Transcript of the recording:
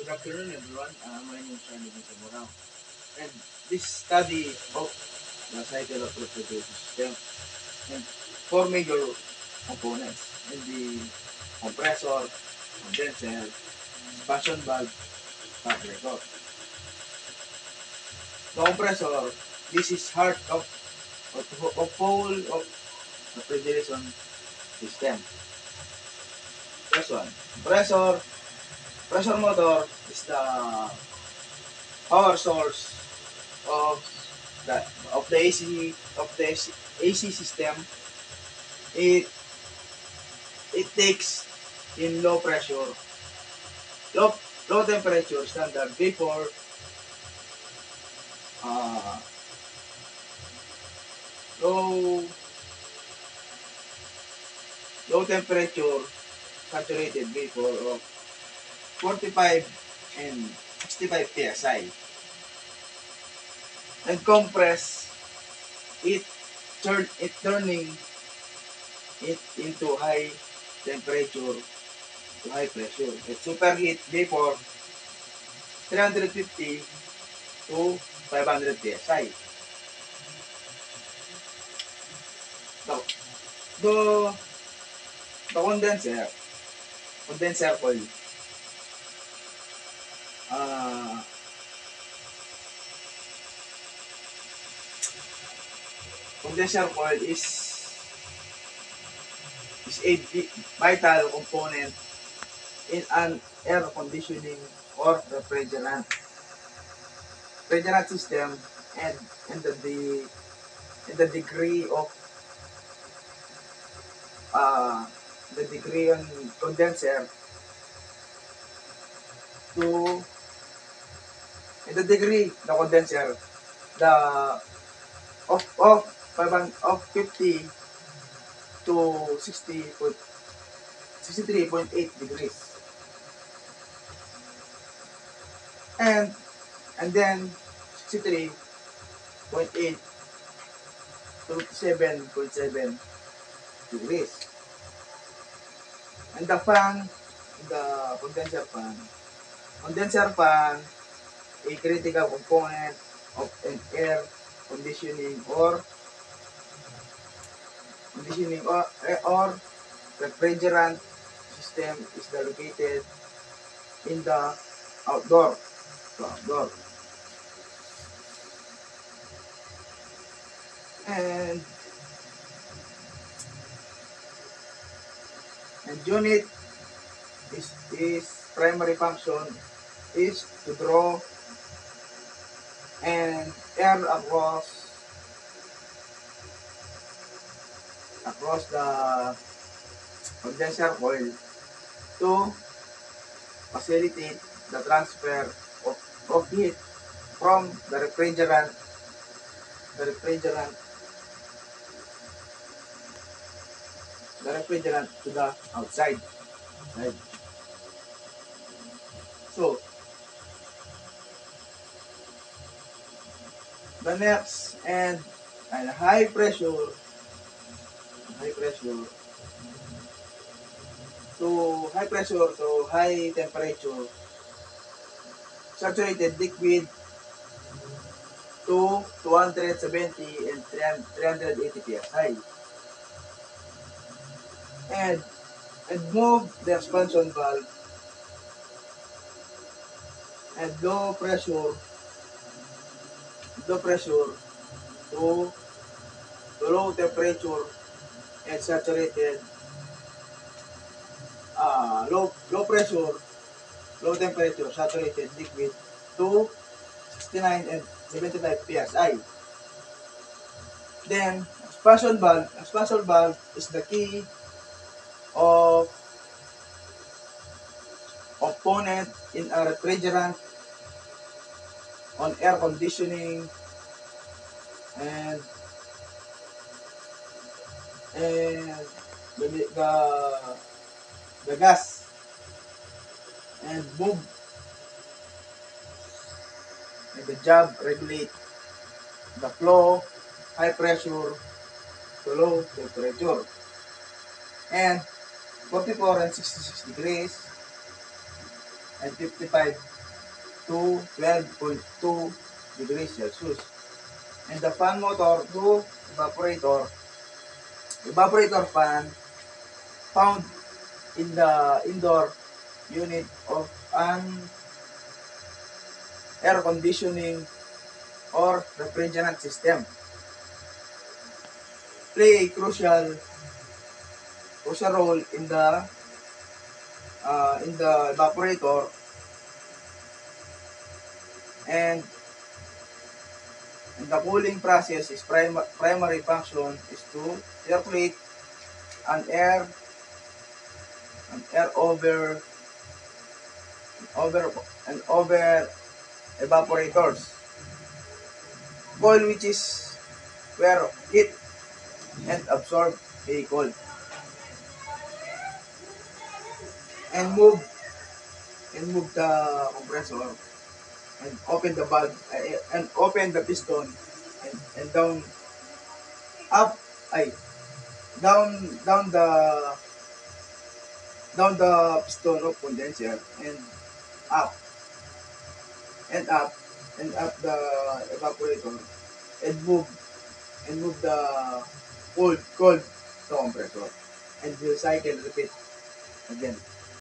Good afternoon, everyone. My name is Shani Zamorao. And this study of the cycle of refrigerator system and four major components in the compressor, condenser, expansion valve, carburetor. The compressor, this is heart of whole of refrigeration system. First one, pressure motor is the power source of the AC system. It it takes in low low temperature standard vapor, uh, low low temperature saturated vapor of 45 and 65 psi, and compress it turning it into high temperature to high pressure. It superheat vapor 350 to 500 psi. So, the the condenser coil, uh, condenser coil is a vital component in an air conditioning or refrigerant system, and and the degree of uh, the degree on condenser to and the degree the condenser the of 50 to 63.8 degrees, and then 63.8 to 7.7 degrees. And the condenser fan, a critical component of an air conditioning or refrigerant system, is located in the outdoor. So outdoor. And unit is primary function is to draw and air across the condenser coil to facilitate the transfer of heat from the refrigerant to the outside. Right? So the next, and high pressure to high temperature saturated liquid to 270 and 380 psi, and move the expansion valve and low pressure to low temperature and saturated low pressure low temperature saturated liquid to 69 and 75 psi. Then expansion valve is the key of component in a refrigerant on air conditioning and and the the gas, and move and the job regulate the flow high pressure to low temperature, and 44 and 66 degrees, and 55 to 12.2 degrees Celsius. And the fan motor to evaporator fan found in the indoor unit of an air conditioning or refrigerant system play a crucial role in the evaporator, and the cooling process is primary function is to circulate an air over evaporators coil, which is where heat and absorb a cold and move the compressor and open the valve and open the piston and up ay down down the piston of condenser and up and up the evaporator and move the cold to compressor and the cycle repeat again.